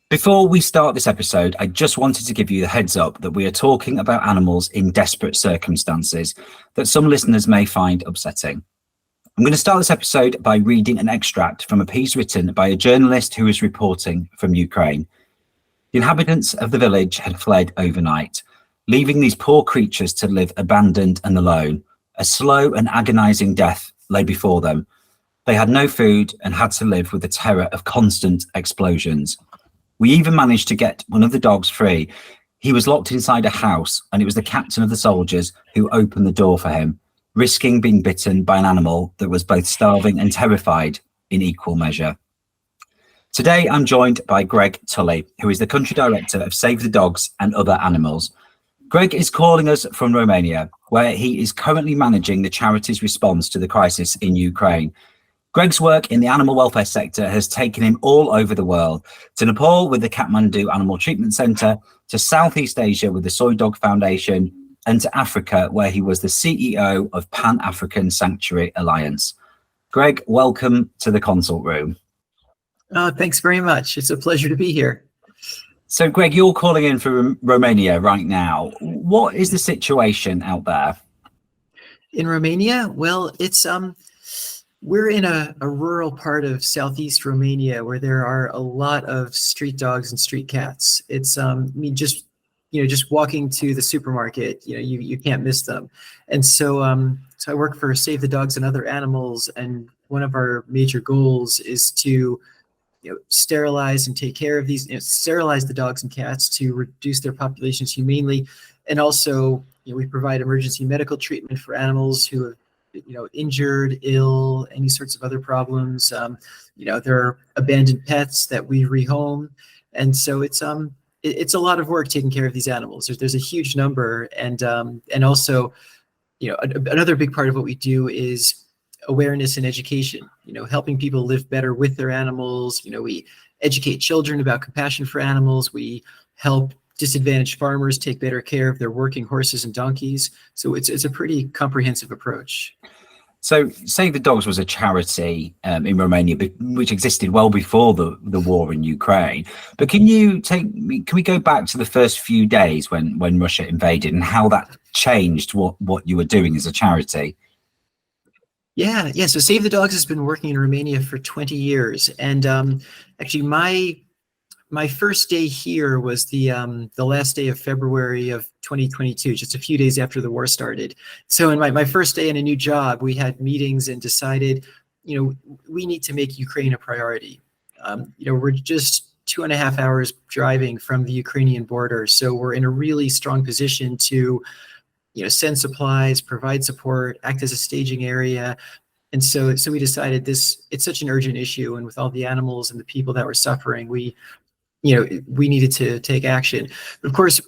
Before we start this episode, I just wanted to give you the heads up that we are talking about animals in desperate circumstances that some listeners may find upsetting. I'm going to start this episode by reading an extract from a piece written by a journalist who is reporting from Ukraine. The inhabitants of the village had fled overnight, leaving these poor creatures to live abandoned and alone. A slow and agonizing death lay before them. They had no food and had to live with the terror of constant explosions. We even managed to get one of the dogs free. He was locked inside a house, and it was the captain of the soldiers who opened the door for him, risking being bitten by an animal that was both starving and terrified in equal measure. Today, I'm joined by Gregg Tully, who is the country director of Save the Dogs and Other Animals. Gregg is calling us from Romania, where he is currently managing the charity's response to the crisis in Ukraine. Gregg's work in the animal welfare sector has taken him all over the world, to Nepal with the Kathmandu Animal Treatment Centre, to Southeast Asia with the Soy Dog Foundation, and to Africa, where he was the CEO of Pan-African Sanctuary Alliance. Gregg, welcome to the consult room. Thanks very much. It's a pleasure to be here. So, Gregg, you're calling in from Romania right now. What is the situation out there? In Romania? Well, it's we're in a rural part of southeast Romania where there are a lot of street dogs and street cats. It's just walking to the supermarket, you can't miss them. And so I work for Save the Dogs and Other Animals, and one of our major goals is to sterilize and take care of these, sterilize the dogs and cats to reduce their populations humanely. And also, we provide emergency medical treatment for animals who have injured, ill, any sorts of other problems. There are abandoned pets that we rehome. And so it's a lot of work taking care of these animals. There's a huge number. And also, another big part of what we do is awareness and education, helping people live better with their animals. We educate children about compassion for animals. We help disadvantaged farmers take better care of their working horses and donkeys. So it's a pretty comprehensive approach. So Save the Dogs was a charity in Romania, which existed well before the war in Ukraine. But can we go back to the first few days when Russia invaded and how that changed what you were doing as a charity? Yeah. So Save the Dogs has been working in Romania for 20 years. And actually my first day here was the last day of February of 2022, just a few days after the war started. So in my first day in a new job, we had meetings and decided, we need to make Ukraine a priority. We're just 2.5 hours driving from the Ukrainian border. So we're in a really strong position to, send supplies, provide support, act as a staging area. And so we decided it's such an urgent issue. And with all the animals and the people that were suffering, we needed to take action. But of course,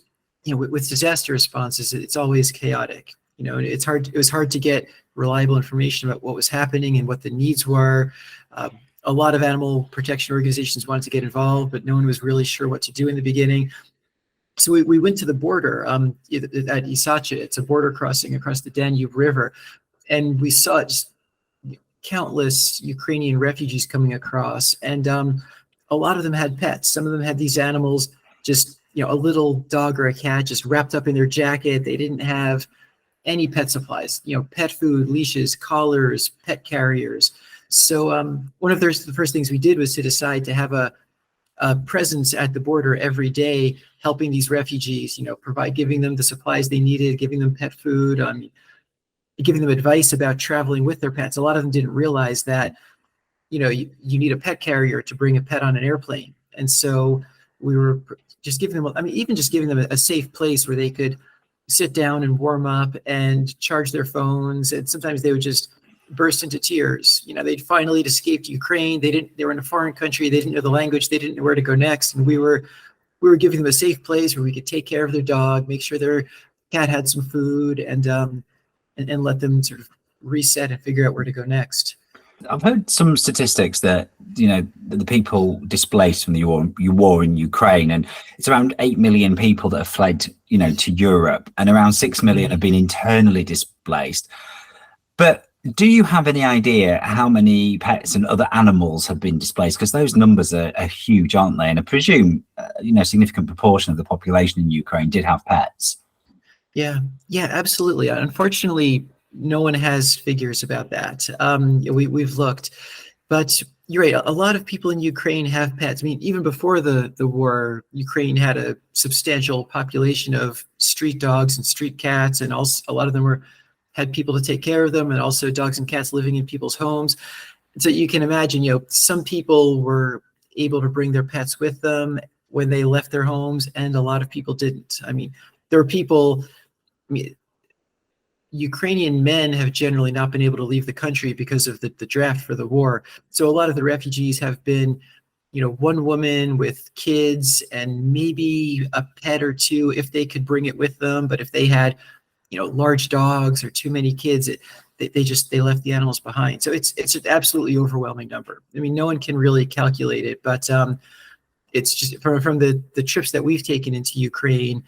with disaster responses, it's always chaotic. It was hard to get reliable information about what was happening and what the needs were. A lot of animal protection organizations wanted to get involved, but no one was really sure what to do in the beginning. So we went to the border at Isacha. It's a border crossing across the Danube River. And we saw just countless Ukrainian refugees coming across. And a lot of them had pets. Some of them had these animals, just, a little dog or a cat just wrapped up in their jacket. They didn't have any pet supplies, pet food, leashes, collars, pet carriers. So one of the first things we did was to decide to have a presence at the border every day, helping these refugees, giving them the supplies they needed, giving them pet food, giving them advice about traveling with their pets. A lot of them didn't realize that you need a pet carrier to bring a pet on an airplane. And so we were just giving them, even just giving them a safe place where they could sit down and warm up and charge their phones. And sometimes they would just burst into tears. They'd finally escaped Ukraine. They were in a foreign country. They didn't know the language. They didn't know where to go next. And we were giving them a safe place where we could take care of their dog, make sure their cat had some food, and let them sort of reset and figure out where to go next. I've heard some statistics that, the people displaced from the war in Ukraine, and it's around 8 million people that have fled, to Europe, and around 6 million have been internally displaced. But Do you have any idea how many pets and other animals have been displaced? Because those numbers are huge, aren't they? And I presume, a significant proportion of the population in Ukraine did have pets. Yeah, absolutely. Unfortunately, no one has figures about that. We've looked, but you're right. A lot of people in Ukraine have pets. I mean, even before the war, Ukraine had a substantial population of street dogs and street cats, and also a lot of them had people to take care of them, and also dogs and cats living in people's homes. So you can imagine, some people were able to bring their pets with them when they left their homes, and a lot of people didn't. I mean, there were people. I mean, Ukrainian men have generally not been able to leave the country because of the draft for the war. So a lot of the refugees have been, one woman with kids and maybe a pet or two if they could bring it with them. But if they had, large dogs or too many kids, they left the animals behind. So it's an absolutely overwhelming number. I mean, no one can really calculate it, but it's just from the trips that we've taken into Ukraine,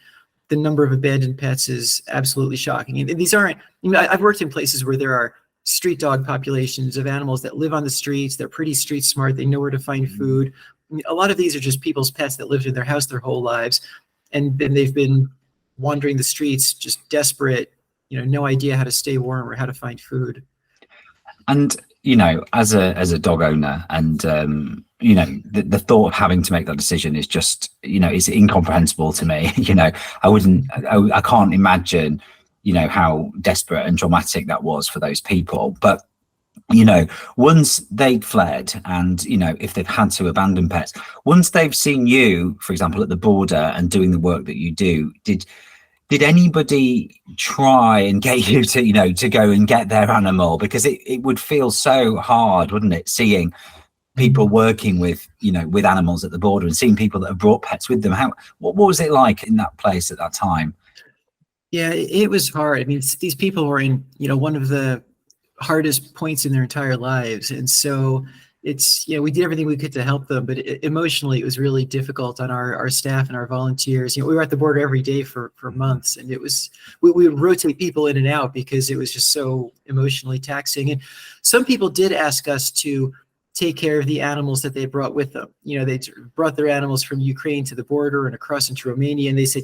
the number of abandoned pets is absolutely shocking. And these aren't, I've worked in places where there are street dog populations of animals that live on the streets. They're pretty street smart. They know where to find food. I mean, a lot of these are just people's pets that lived in their house their whole lives. And then they've been wandering the streets, just desperate, no idea how to stay warm or how to find food. And, as a dog owner, and, the thought of having to make that decision is just, is incomprehensible to me. I can't imagine, how desperate and traumatic that was for those people. But, once they'd fled and, if they've had to abandon pets, once they've seen you, for example, at the border and doing the work that you do, did anybody try and get you to, to go and get their animal? Because it would feel so hard, wouldn't it, seeing people working with, with animals at the border and seeing people that have brought pets with them. What was it like in that place at that time? Yeah, it was hard. I mean, these people were in, one of the hardest points in their entire lives. And so it's, we did everything we could to help them, but emotionally it was really difficult on our staff and our volunteers. We were at the border every day for months, and it was, we would rotate people in and out because it was just so emotionally taxing. And some people did ask us to take care of the animals that they brought with them. They brought their animals from Ukraine to the border and across into Romania. And they said,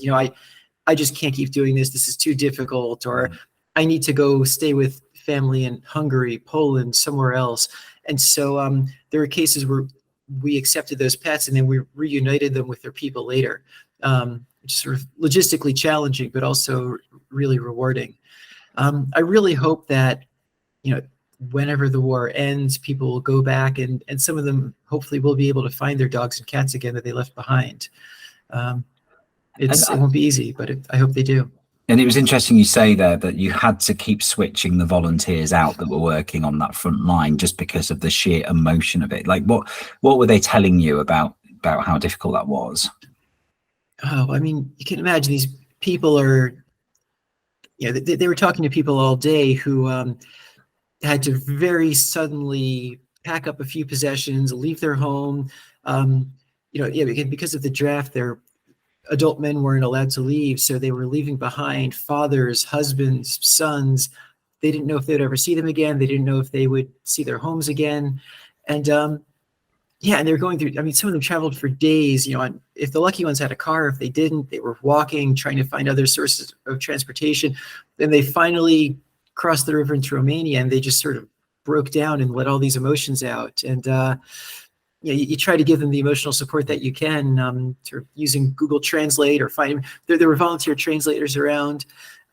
I just can't keep doing this. This is too difficult, or I need to go stay with family in Hungary, Poland, somewhere else. And so there were cases where we accepted those pets and then we reunited them with their people later, which is sort of logistically challenging, but also really rewarding. I really hope that, whenever the war ends, people will go back and some of them hopefully will be able to find their dogs and cats again that they left behind. It won't be easy, but I hope they do. And it was interesting you say there that you had to keep switching the volunteers out that were working on that front line just because of the sheer emotion of it. Like what were they telling you about how difficult that was? Oh, I mean, you can imagine these people are, they were talking to people all day who had to very suddenly pack up a few possessions, leave their home. Because of the draft, their adult men weren't allowed to leave, so they were leaving behind fathers, husbands, sons. They didn't know if they'd ever see them again. They didn't know if they would see their homes again. And and they're going through, I mean, some of them traveled for days, if the lucky ones had a car. If they didn't, they were walking, trying to find other sources of transportation. Then they finally crossed the river into Romania, and they just sort of broke down and let all these emotions out. And you try to give them the emotional support that you can, sort of using Google Translate or find. There were volunteer translators around,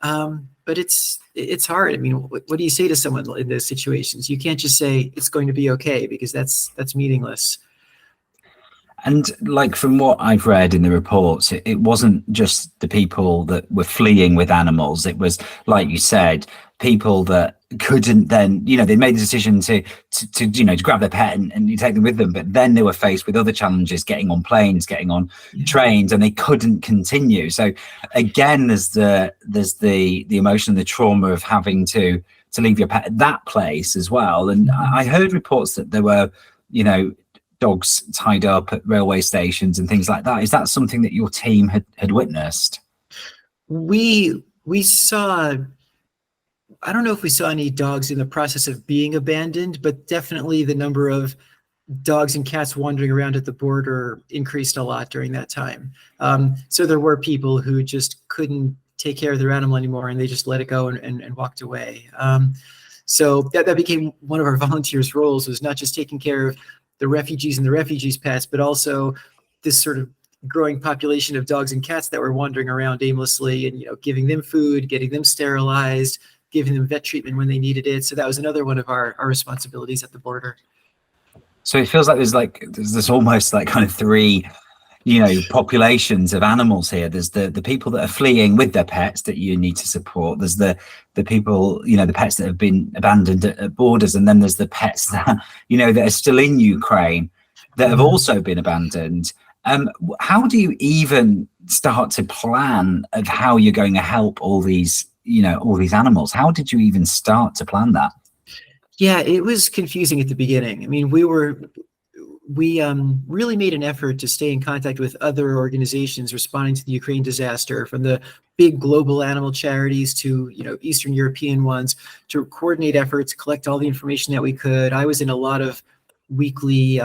but it's hard. I mean, what do you say to someone in those situations? You can't just say it's going to be okay, because that's meaningless. And like from what I've read in the reports, it wasn't just the people that were fleeing with animals. It was, like you said, people that couldn't then, they made the decision to grab their pet and you take them with them. But then they were faced with other challenges, getting on planes, getting on trains, and they couldn't continue. So again, there's the emotion, the trauma of having to leave your pet at that place as well. And I heard reports that there were, dogs tied up at railway stations and things like that. Is that something that your team had witnessed? We saw I don't know if we saw any dogs in the process of being abandoned, but definitely the number of dogs and cats wandering around at the border increased a lot during that time. So there were people who just couldn't take care of their animal anymore, and they just let it go and walked away. So that became one of our volunteers' roles, was not just taking care of the refugees and the refugees' pets, but also this sort of growing population of dogs and cats that were wandering around aimlessly, and giving them food, getting them sterilized, giving them vet treatment when they needed it. So that was another one of our responsibilities at the border. So it feels like there's this almost like kind of three, populations of animals here. There's the people that are fleeing with their pets that you need to support. There's the people, the pets that have been abandoned at borders, and then there's the pets that that are still in Ukraine that have also been abandoned. How do you even start to plan of how you're going to help all these animals? How did you even start to plan that? Yeah, it was confusing at the beginning. I mean, we really made an effort to stay in contact with other organizations responding to the Ukraine disaster, from the big global animal charities to Eastern European ones, to coordinate efforts, collect all the information that we could. I was in a lot of weekly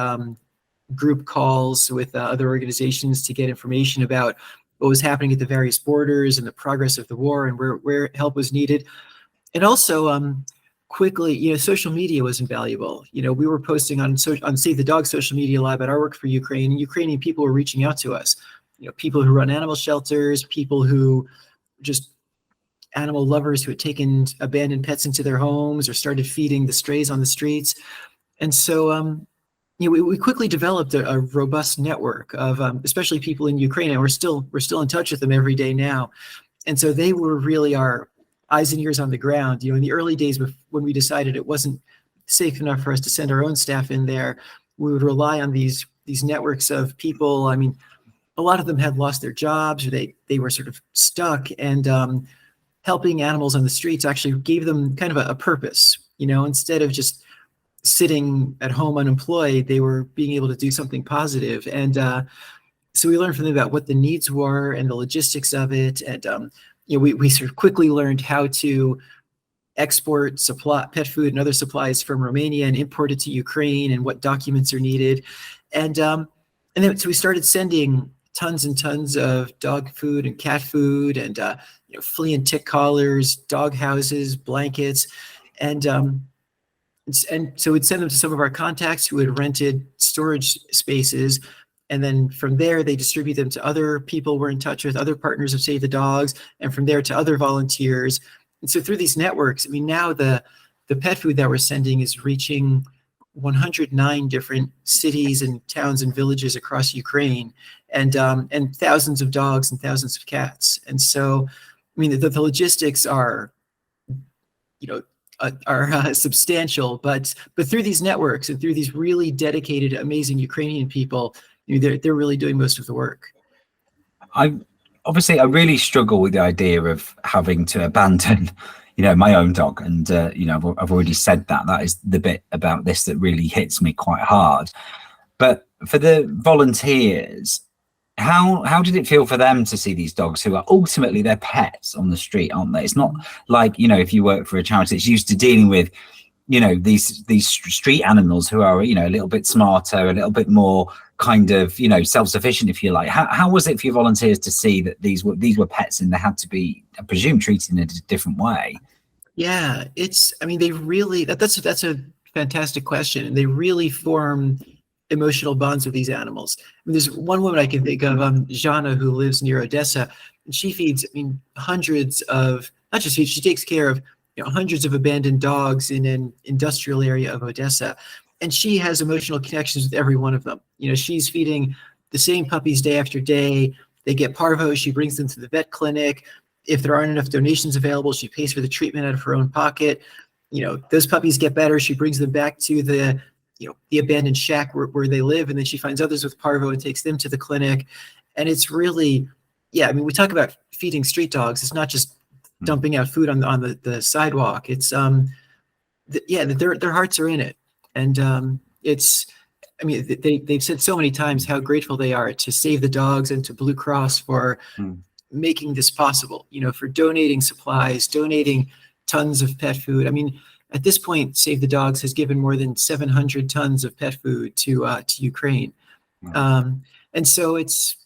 group calls with other organizations to get information about what was happening at the various borders and the progress of the war and where help was needed. And also, quickly, social media was invaluable. We were posting on Save the Dog social media a lot about our work for Ukraine, and Ukrainian people were reaching out to us. People who run animal shelters, people who just animal lovers who had taken abandoned pets into their homes or started feeding the strays on the streets. And so, we quickly developed a robust network of, especially people in Ukraine, and we're still in touch with them every day now. And so they were really our eyes and ears on the ground. In the early days when we decided it wasn't safe enough for us to send our own staff in there, we would rely on these networks of people. I mean, a lot of them had lost their jobs, or they were sort of stuck, and helping animals on the streets actually gave them kind of a purpose. Instead of just sitting at home unemployed, they were being able to do something positive. And so we learned from them about what the needs were and the logistics of it. And we sort of quickly learned how to export pet food and other supplies from Romania and import it to Ukraine, and what documents are needed. And then so we started sending tons and tons of dog food and cat food, and flea and tick collars, dog houses, blankets, and so we'd send them to some of our contacts who had rented storage spaces. And then from there, they distribute them to other people we're in touch with, other partners of Save the Dogs, and from there to other volunteers. And so through these networks, I mean, now the pet food that we're sending is reaching 109 different cities and towns and villages across Ukraine, and thousands of dogs and thousands of cats. And so, I mean, the logistics are substantial, but through these networks and through these really dedicated, amazing Ukrainian people, they're really doing most of the work. I really struggle with the idea of having to abandon, my own dog, and I've already said that is the bit about this that really hits me quite hard. But for the volunteers, how did it feel for them to see these dogs, who are ultimately their pets, on the street, aren't they? It's not like, if you work for a charity that's used to dealing with, these street animals who are, a little bit smarter, a little bit more kind of, self-sufficient, if you like. How was it for your volunteers to see that these were pets, and they had to be, I presume, treated in a different way? Yeah, they really, that's a fantastic question. And they really form emotional bonds with these animals. I mean, there's one woman I can think of, Zhana, who lives near Odessa, and she feeds, hundreds of, not just feeds, she takes care of, hundreds of abandoned dogs in an industrial area of Odessa. And she has emotional connections with every one of them. She's feeding the same puppies day after day. They get parvo. She brings them to the vet clinic. If there aren't enough donations available, she pays for the treatment out of her own pocket. Those puppies get better. She brings them back to the abandoned shack where they live. And then she finds others with parvo and takes them to the clinic. And it's really, we talk about feeding street dogs. It's not just dumping out food on the sidewalk. It's, their hearts are in it. And they've said so many times how grateful they are to Save the Dogs and to Blue Cross for making this possible, for donating supplies, donating tons of pet food. I mean, at this point, Save the Dogs has given more than 700 tons of pet food to Ukraine. And so it's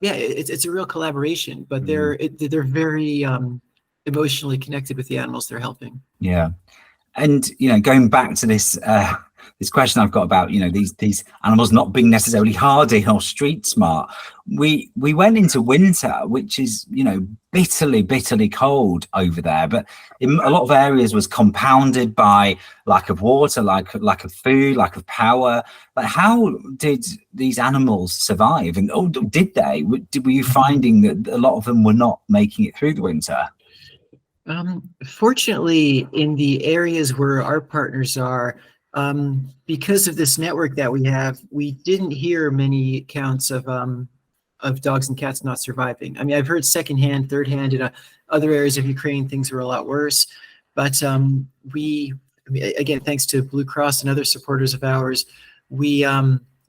a real collaboration, but they're very emotionally connected with the animals they're helping. Yeah. And, going back to this this question I've got about, these animals not being necessarily hardy or street smart. We went into winter, which is, bitterly cold over there, but in a lot of areas was compounded by lack of water, lack of food, lack of power. Like, how did these animals survive? And did they? Were you finding that a lot of them were not making it through the winter? Fortunately, in the areas where our partners are, because of this network that we have, we didn't hear many accounts of dogs and cats not surviving. I mean, I've heard secondhand, thirdhand, in other areas of Ukraine, things were a lot worse. But again, thanks to Blue Cross and other supporters of ours, we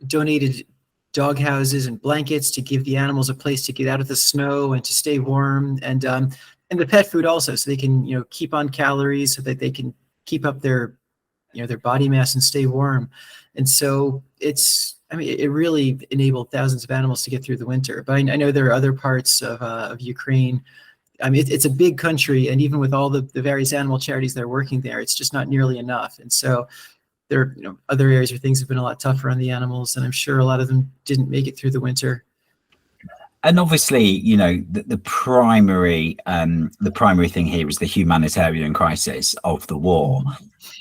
donated dog houses and blankets to give the animals a place to get out of the snow and to stay warm, and the pet food also, so they can keep on calories, so that they can keep up their their body mass and stay warm. And so it really enabled thousands of animals to get through the winter. But I know there are other parts of Ukraine. I mean, it's a big country, and even with all the various animal charities that are working there, it's just not nearly enough. And so there are other areas where things have been a lot tougher on the animals, and I'm sure a lot of them didn't make it through the winter. And obviously, the primary thing here is the humanitarian crisis of the war.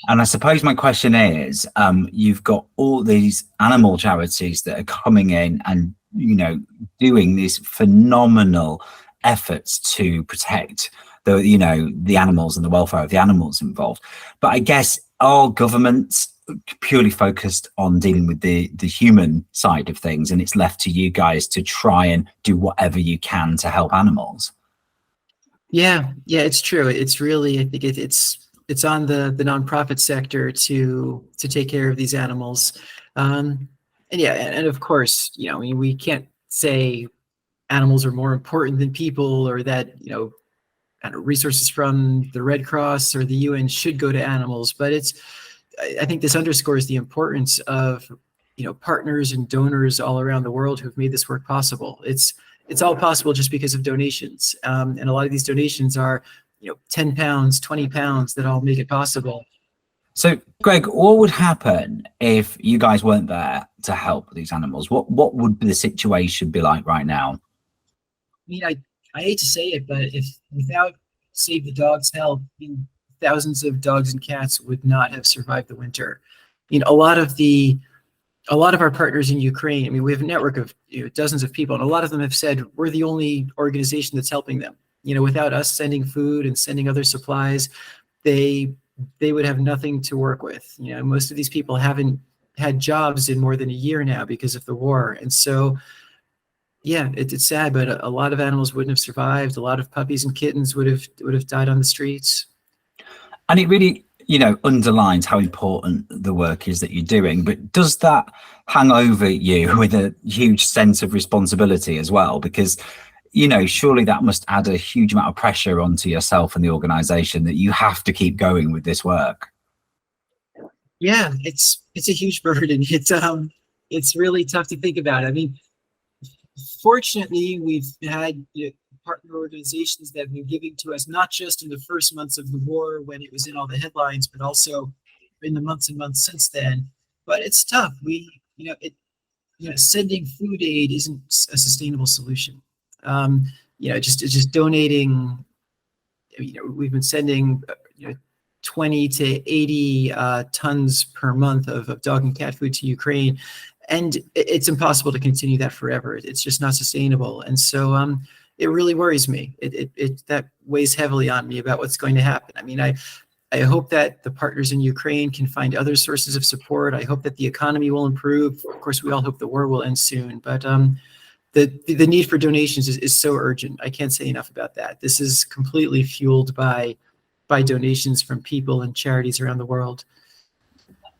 And I suppose my question is, you've got all these animal charities that are coming in and, doing these phenomenal efforts to protect the animals and the welfare of the animals involved. But I guess our governments purely focused on dealing with the human side of things, and it's left to you guys to try and do whatever you can to help animals. Yeah, it's true. It's really, I think it's on the nonprofit sector to take care of these animals. And of course, we can't say animals are more important than people, or that resources from the Red Cross or the UN should go to animals. But I think this underscores the importance of partners and donors all around the world who've made this work possible. It's all possible just because of donations, and a lot of these donations are 10 pounds, 20 pounds that all make it possible. So, Greg, what would happen if you guys weren't there to help these animals? What would the situation be like right now? I mean, I hate to say it, but without Save the Dogs' help, thousands of dogs and cats would not have survived the winter. A lot of our partners in Ukraine, I mean, we have a network of dozens of people, and a lot of them have said we're the only organization that's helping them. Without us sending food and sending other supplies, they would have nothing to work with. Most of these people haven't had jobs in more than a year now because of the war. And so, yeah, it's sad, but a lot of animals wouldn't have survived. A lot of puppies and kittens would have died on the streets. And it really, underlines how important the work is that you're doing. But does that hang over you with a huge sense of responsibility as well? Because, surely that must add a huge amount of pressure onto yourself and the organization that you have to keep going with this work. Yeah, it's a huge burden. It's really tough to think about. I mean, fortunately, we've had partner organizations that have been giving to us, not just in the first months of the war when it was in all the headlines, but also in the months and months since then. But it's tough. Sending food aid isn't a sustainable solution. Just donating. We've been sending 20 to 80 tons per month of dog and cat food to Ukraine, and it's impossible to continue that forever. It's just not sustainable. And so it really worries me. That weighs heavily on me about what's going to happen. I mean, I hope that the partners in Ukraine can find other sources of support. I hope that the economy will improve. Of course, we all hope the war will end soon, but the need for donations is so urgent. I can't say enough about that. This is completely fueled by donations from people and charities around the world.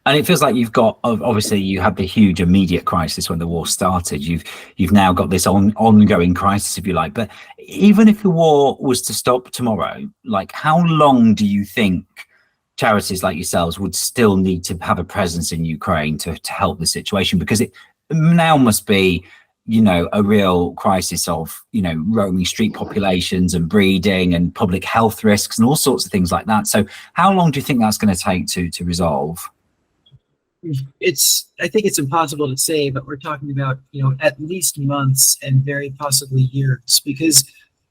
And it feels like you've got, obviously you had the huge immediate crisis when the war started. You've now got this ongoing crisis, if you like. But even if the war was to stop tomorrow, like how long do you think charities like yourselves would still need to have a presence in Ukraine to help the situation? Because it now must be, a real crisis of, roaming street populations and breeding and public health risks and all sorts of things like that. So how long do you think that's going to take to resolve? I think it's impossible to say, but we're talking about, at least months and very possibly years, because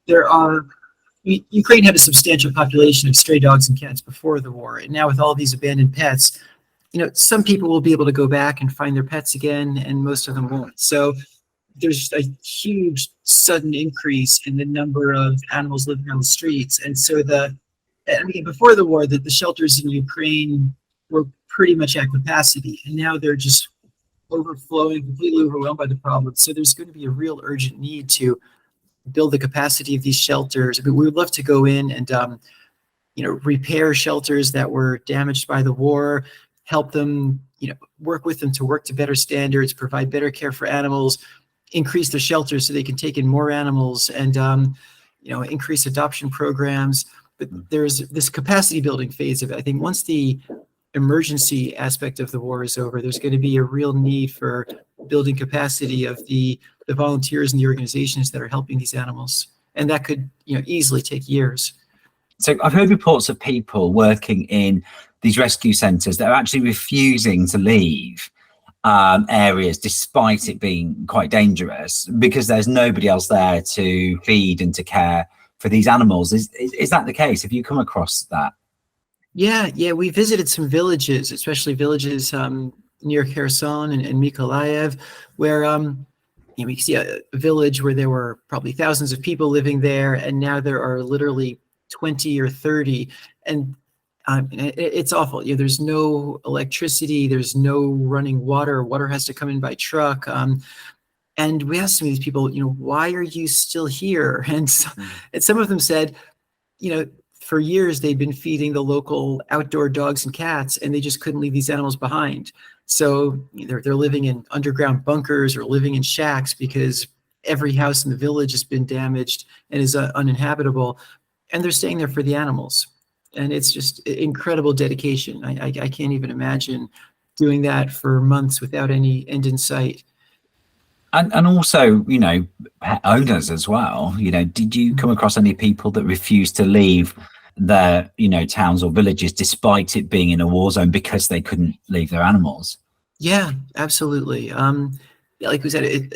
Ukraine had a substantial population of stray dogs and cats before the war. And now with all these abandoned pets, some people will be able to go back and find their pets again, and most of them won't. So there's a huge sudden increase in the number of animals living on the streets. And so before the war, the shelters in Ukraine were pretty much at capacity, and now they're just overflowing, completely overwhelmed by the problem. So there's going to be a real urgent need to build the capacity of these shelters. I mean, we would love to go in and repair shelters that were damaged by the war, help them, work with them to work to better standards, provide better care for animals, increase the shelters so they can take in more animals, and increase adoption programs. But there's this capacity building phase of it. I think once the emergency aspect of the war is over, there's going to be a real need for building capacity of the volunteers and the organizations that are helping these animals, and that could easily take years. So I've heard reports of people working in these rescue centres that are actually refusing to leave areas despite it being quite dangerous because there's nobody else there to feed and to care for these animals. Is that the case? Have you come across that? Yeah, we visited some villages, especially villages near Kherson and Mykolaiv, where we see a village where there were probably thousands of people living there, and now there are literally 20 or 30, and it's awful. There's no electricity, there's no running water. Water has to come in by truck. And we asked some of these people, why are you still here? And some of them said, for years they've been feeding the local outdoor dogs and cats, and they just couldn't leave these animals behind. So they're living in underground bunkers or living in shacks because every house in the village has been damaged and is uninhabitable, and they're staying there for the animals. And it's just incredible dedication. I can't even imagine doing that for months without any end in sight. And also, pet owners as well. Did you come across any people that refused to leave their, towns or villages despite it being in a war zone because they couldn't leave their animals? Yeah, absolutely. Like we said,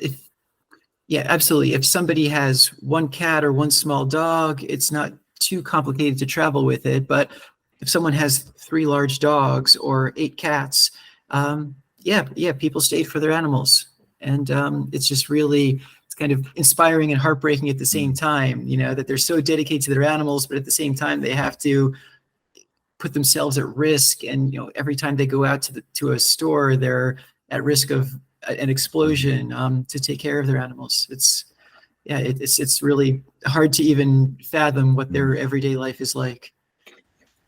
absolutely. If somebody has one cat or one small dog, it's not too complicated to travel with it. But if someone has 3 large dogs or 8 cats, people stayed for their animals. And it's just really, it's kind of inspiring and heartbreaking at the same time, that they're so dedicated to their animals, but at the same time, they have to put themselves at risk. And, every time they go out to a store, they're at risk of an explosion to take care of their animals. It's really hard to even fathom what their everyday life is like.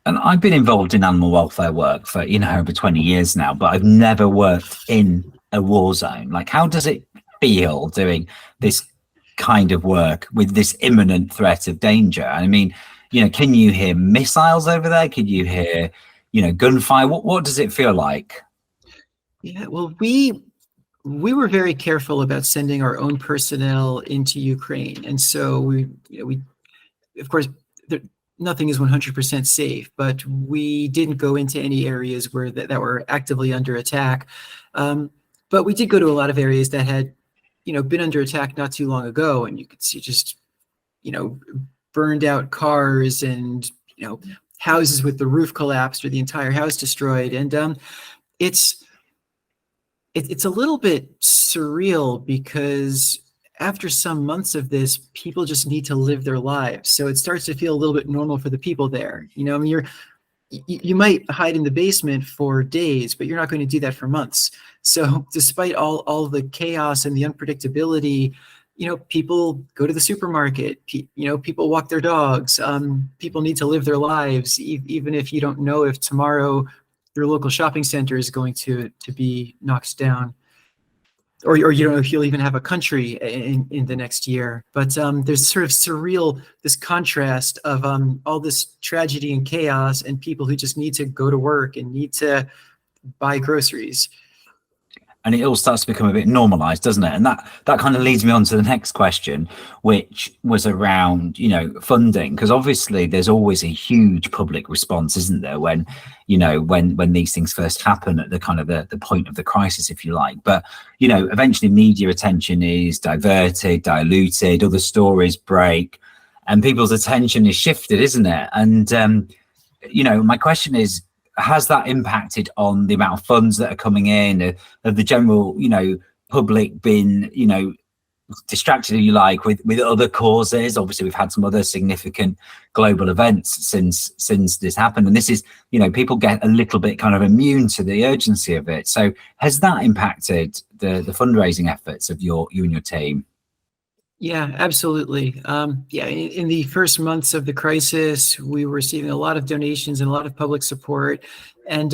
And I've been involved in animal welfare work for, over 20 years now, but I've never worked in a war zone. Like, how does it feel doing this kind of work with this imminent threat of danger? I mean, can you hear missiles over there? Can you hear, gunfire? What does it feel like? Yeah, well, we were very careful about sending our own personnel into Ukraine. And so we of course, nothing is 100% safe, but we didn't go into any areas where that were actively under attack. But we did go to a lot of areas that had, been under attack not too long ago, and you could see just, burned out cars and, houses with the roof collapsed or the entire house destroyed. And it's a little bit surreal because after some months of this, people just need to live their lives. So it starts to feel a little bit normal for the people there. You might hide in the basement for days, but you're not going to do that for months. So despite all the chaos and the unpredictability, people go to the supermarket, people walk their dogs, people need to live their lives, even if you don't know if tomorrow your local shopping center is going to be knocked down, or you don't know if you'll even have a country in the next year. But there's sort of this contrast of all this tragedy and chaos, and people who just need to go to work and need to buy groceries. And it all starts to become a bit normalized, doesn't it? And that kind of leads me on to the next question, which was around, funding, because obviously there's always a huge public response, isn't there, when these things first happen at the kind of the point of the crisis, if you like. But eventually media attention is diverted, diluted, other stories break, and people's attention is shifted, isn't it? And my question is, has that impacted on the amount of funds that are coming in? Have the general, public been, distracted, if you like, with other causes? Obviously, we've had some other significant global events since this happened, and this is, people get a little bit kind of immune to the urgency of it. So, has that impacted the fundraising efforts of you and your team? Yeah, absolutely. In the first months of the crisis, we were receiving a lot of donations and a lot of public support, and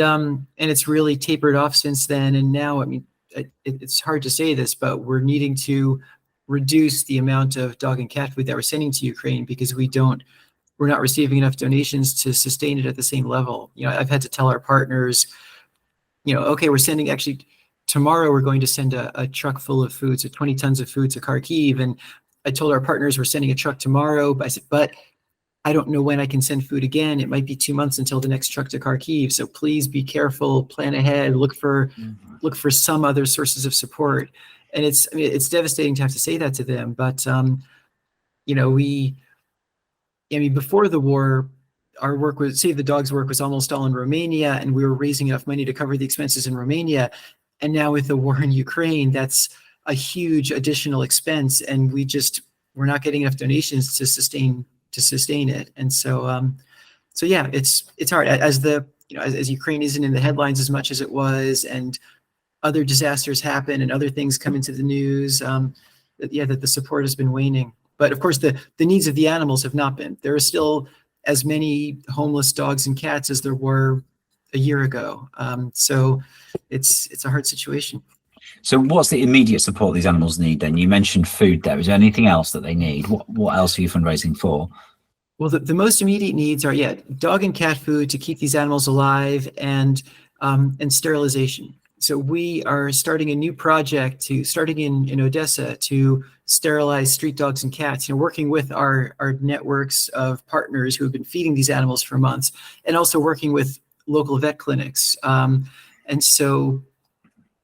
it's really tapered off since then. And now, it's hard to say this, but we're needing to reduce the amount of dog and cat food that we're sending to Ukraine because we're not receiving enough donations to sustain it at the same level. I've had to tell our partners, okay, we're sending tomorrow we're going to send a truck full of food, so 20 tons of food to Kharkiv. And I told our partners we're sending a truck tomorrow, but I said, but I don't know when I can send food again. It might be 2 months until the next truck to Kharkiv. So please be careful, plan ahead, look for some other sources of support. And it's devastating to have to say that to them. But, before the war, our work with Save the Dogs work was almost all in Romania, and we were raising enough money to cover the expenses in Romania. And now with the war in Ukraine, that's a huge additional expense, and we're not getting enough donations to sustain it. And so it's hard as Ukraine isn't in the headlines as much as it was, and other disasters happen and other things come into the news, that the support has been waning. But of course, the needs of the animals have not been. There are still as many homeless dogs and cats as there were a year ago. So it's a hard situation. So what's the immediate support these animals need then? You mentioned food there. Is there anything else that they need? What else are you fundraising for? Well, the most immediate needs are, dog and cat food to keep these animals alive, and sterilization. So we are starting a new project starting in Odessa to sterilize street dogs and cats, working with our networks of partners who have been feeding these animals for months, and also working with local vet clinics. And so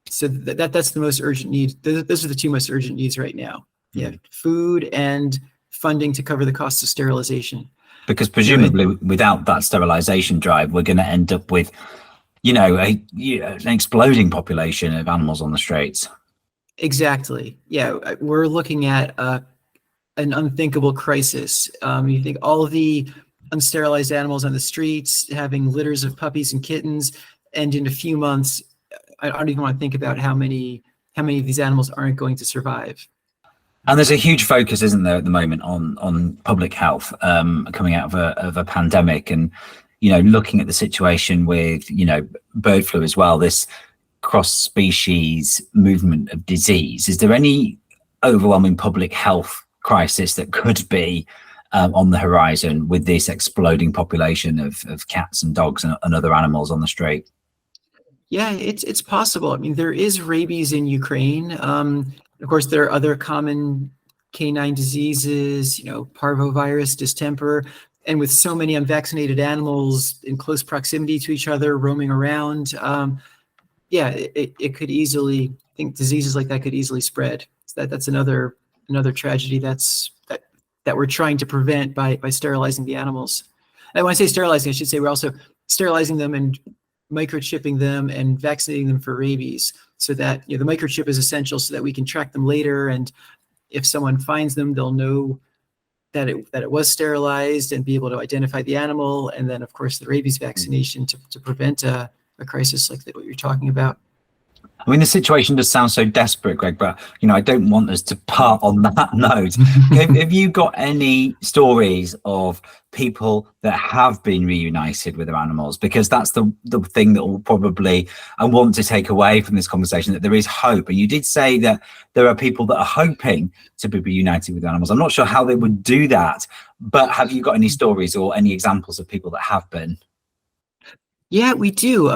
that's the most urgent need. Those are the two most urgent needs right now. Yeah, food and funding to cover the costs of sterilization. Because presumably without that sterilization drive, we're going to end up with, an exploding population of animals on the streets. Exactly. Yeah, we're looking at an unthinkable crisis. You think all of the unsterilized animals on the streets, having litters of puppies and kittens, and in a few months, I don't even want to think about how many of these animals aren't going to survive. And there's a huge focus, isn't there, at the moment on public health, coming out of a pandemic, and looking at the situation with bird flu as well, this cross-species movement of disease. Is there any overwhelming public health crisis that could be on the horizon with this exploding population of cats and dogs and other animals on the street? Yeah, it's possible. There is rabies in Ukraine. Of course, there are other common canine diseases, parvovirus, distemper, and with so many unvaccinated animals in close proximity to each other, roaming around, it could easily, I think diseases like that could easily spread. So that's another tragedy that we're trying to prevent by sterilizing the animals. And when I say sterilizing, I should say we're also sterilizing them and microchipping them and vaccinating them for rabies, so that the microchip is essential so that we can track them later, and if someone finds them, they'll know that it was sterilized and be able to identify the animal, and then of course the rabies vaccination to prevent a crisis like what you're talking about. I mean, the situation does sound so desperate, Greg, but I don't want us to part on that note. Have you got any stories of people that have been reunited with their animals? Because that's the thing that will probably I want to take away from this conversation, that there is hope. And you did say that there are people that are hoping to be reunited with animals. I'm not sure how they would do that, but have you got any stories or any examples of people that have been? Yeah, we do.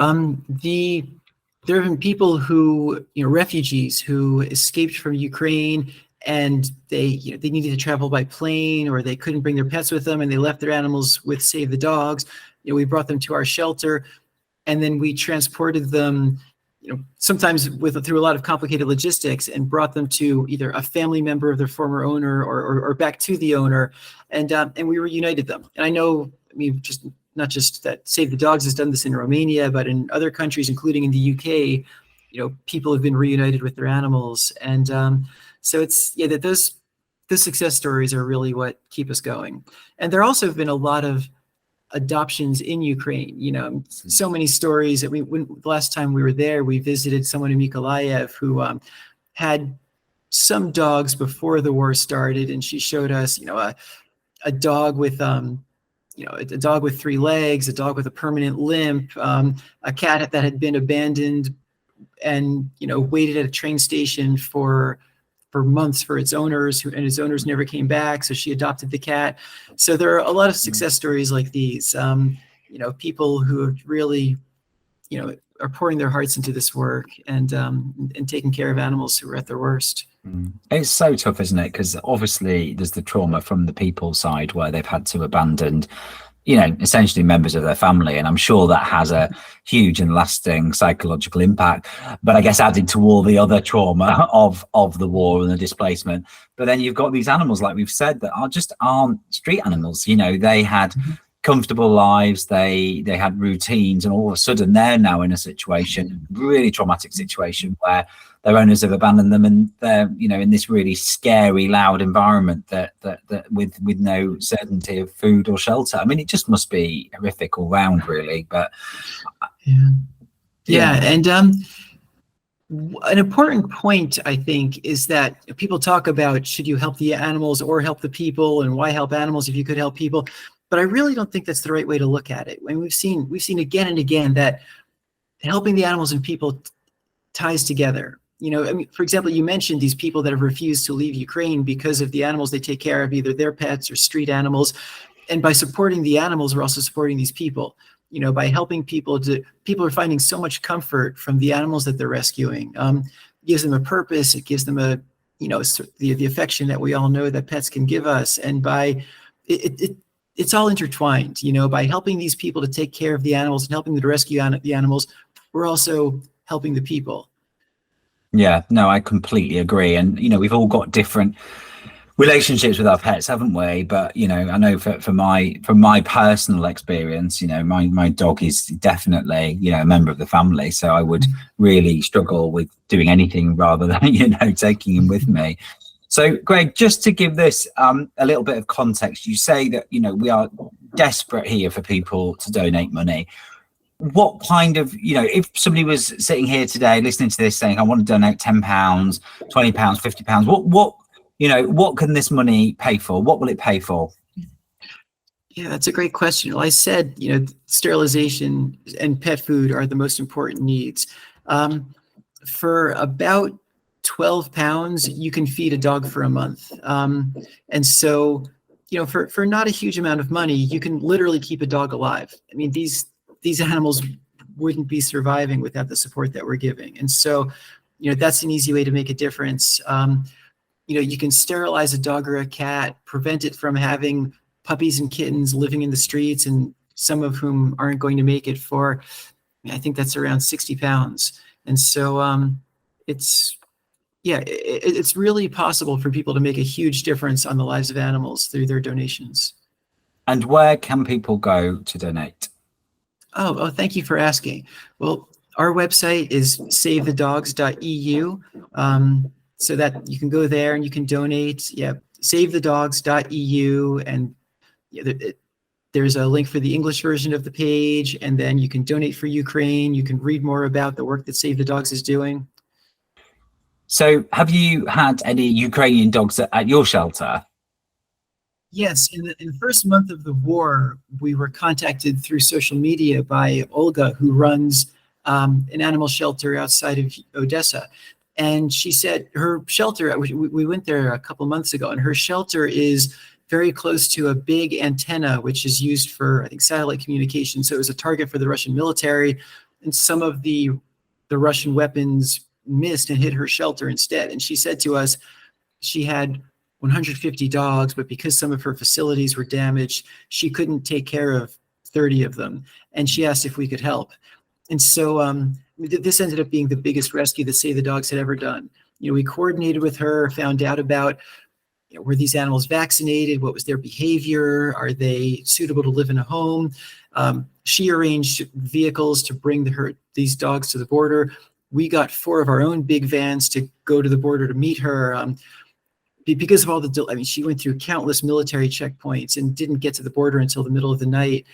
There have been people who, refugees who escaped from Ukraine, and they needed to travel by plane, or they couldn't bring their pets with them, and they left their animals with Save the Dogs. We brought them to our shelter, and then we transported them, sometimes through a lot of complicated logistics, and brought them to either a family member of their former owner or back to the owner, and we reunited them. And I know, just not just that Save the Dogs has done this in Romania, but in other countries, including in the UK, people have been reunited with their animals. And so it's, that those success stories are really what keep us going. And there also have been a lot of adoptions in Ukraine, so many stories that the last time we were there, we visited someone in Mykolaiv who had some dogs before the war started. And she showed us, a dog with, a dog with 3 legs, a dog with a permanent limp, a cat that had been abandoned and, waited at a train station for months for its owners, and its owners never came back. So she adopted the cat. So there are a lot of success stories like these, people who have really, are pouring their hearts into this work and taking care of animals who are at their worst. It's so tough, isn't it? Because obviously there's the trauma from the people side where they've had to abandon, essentially members of their family. And I'm sure that has a huge and lasting psychological impact. But I guess added to all the other trauma of the war and the displacement. But then you've got these animals, like we've said, that aren't street animals. They had comfortable lives, they had routines, and all of a sudden they're now in a situation, really traumatic situation, where their owners have abandoned them, and they're in this really scary, loud environment that with no certainty of food or shelter. I mean, it just must be horrific all round, really. But yeah. And an important point, I think, is that people talk about, should you help the animals or help the people, and why help animals if you could help people? But I really don't think that's the right way to look at it. When we've seen again and again that helping the animals and people ties together. For example, you mentioned these people that have refused to leave Ukraine because of the animals they take care of, either their pets or street animals. And by supporting the animals, we're also supporting these people. By helping people are finding so much comfort from the animals that they're rescuing. It gives them a purpose. It gives them the affection that we all know that pets can give us. And by it's all intertwined, by helping these people to take care of the animals and helping them to rescue the animals, we're also helping the people. Yeah, no, I completely agree. And, we've all got different relationships with our pets, haven't we? But, I know from my personal experience, my dog is definitely, a member of the family. So I would really struggle with doing anything rather than, taking him with me. So, Greg, just to give this a little bit of context, you say that, we are desperate here for people to donate money. What kind of, if somebody was sitting here today listening to this saying, I want to donate £10, £20, £50, what can this money pay for? What will it pay for? Yeah, that's a great question. Well, I said, sterilization and pet food are the most important needs. For about £12, you can feed a dog for a month. And so, for not a huge amount of money, you can literally keep a dog alive. I mean, these animals wouldn't be surviving without the support that we're giving. And so, that's an easy way to make a difference. You can sterilize a dog or a cat, prevent it from having puppies and kittens living in the streets, and some of whom aren't going to make it for, I think that's around £60. And so it's really possible for people to make a huge difference on the lives of animals through their donations. And where can people go to donate? Oh, thank you for asking. Well, our website is savethedogs.eu. So that you can go there and you can donate. Yeah, savethedogs.eu. And there's a link for the English version of the page. And then you can donate for Ukraine. You can read more about the work that Save the Dogs is doing. So have you had any Ukrainian dogs at your shelter? Yes, in the first month of the war, we were contacted through social media by Olga, who runs an animal shelter outside of Odessa. And she said her shelter, we went there a couple months ago, and her shelter is very close to a big antenna, which is used for, I think, satellite communication. So it was a target for the Russian military, and some of the Russian weapons missed and hit her shelter instead. And she said to us, she had 150 dogs, but because some of her facilities were damaged, she couldn't take care of 30 of them. And she asked if we could help. And so this ended up being the biggest rescue that Save the Dogs had ever done. We coordinated with her, found out about, were these animals vaccinated? What was their behavior? Are they suitable to live in a home? She arranged vehicles to bring these dogs to the border. We got 4 of our own big vans to go to the border to meet her. Because of all she went through countless military checkpoints and didn't get to the border until the middle of the night.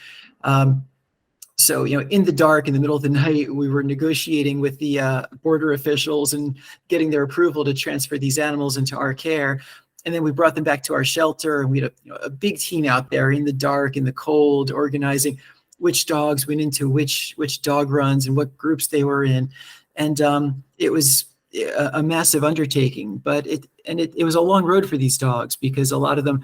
So, in the dark, in the middle of the night, we were negotiating with the border officials and getting their approval to transfer these animals into our care. And then we brought them back to our shelter, and we had a big team out there in the dark, in the cold, organizing which dogs went into which dog runs and what groups they were in. And it was a massive undertaking, but it was a long road for these dogs, because a lot of them,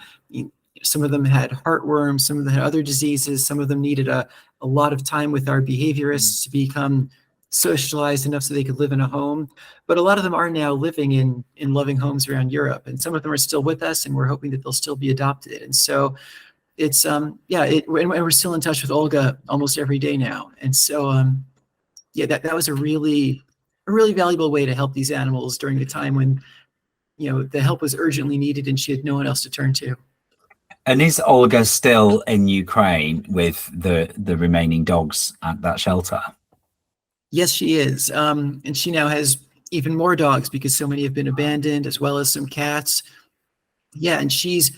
some of them had heartworms, some of them had other diseases, some of them needed a lot of time with our behaviorists to become socialized enough so they could live in a home. But a lot of them are now living in loving homes around Europe, and some of them are still with us, and we're hoping that they'll still be adopted. And so it's and we're still in touch with Olga almost every day now. And so that was a really valuable way to help these animals during the time when the help was urgently needed and she had no one else to turn to. And is Olga still in Ukraine with the remaining dogs at that shelter? Yes, she is. And she now has even more dogs because so many have been abandoned, as well as some cats. Yeah, and she's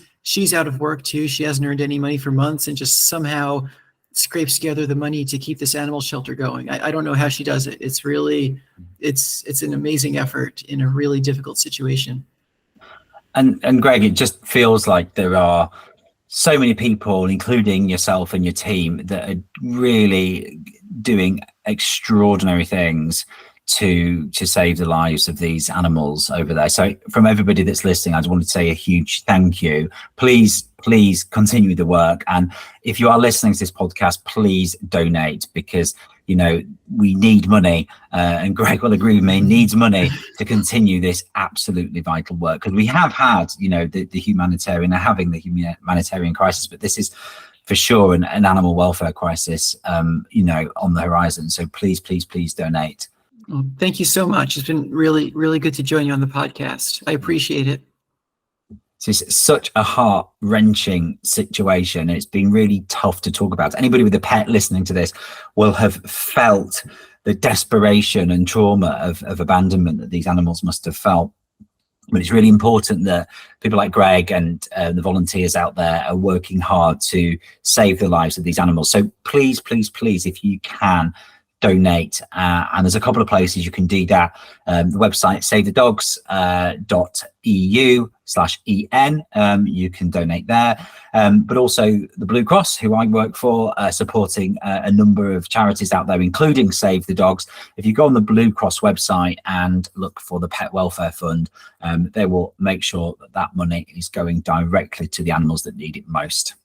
out of work too. She hasn't earned any money for months, and just somehow scrapes together the money to keep this animal shelter going. I don't know how she does it. It's really, it's an amazing effort in a really difficult situation. And Greg, it just feels like there are so many people, including yourself and your team, that are really doing extraordinary things to save the lives of these animals over there. So from everybody that's listening, I just wanted to say a huge thank you. Please continue the work. And if you are listening to this podcast, please donate, because we need money, and Greg will agree with me, needs money to continue this absolutely vital work. Because we have had, the humanitarian, having the humanitarian crisis, but this is for sure an animal welfare crisis, on the horizon. So please donate. Well, thank you so much. It's been really, really good to join you on the podcast. I appreciate it. It's such a heart-wrenching situation. It's been really tough to talk about. Anybody with a pet listening to this will have felt the desperation and trauma of abandonment that these animals must have felt. But it's really important that people like Greg and the volunteers out there are working hard to save the lives of these animals. So please, if you can, donate. And there's a couple of places you can do that. The website savethedogs.eu/en. You can donate there. But also the Blue Cross, who I work for, supporting a number of charities out there, including Save the Dogs. If you go on the Blue Cross website and look for the Pet Welfare Fund, they will make sure that money is going directly to the animals that need it most.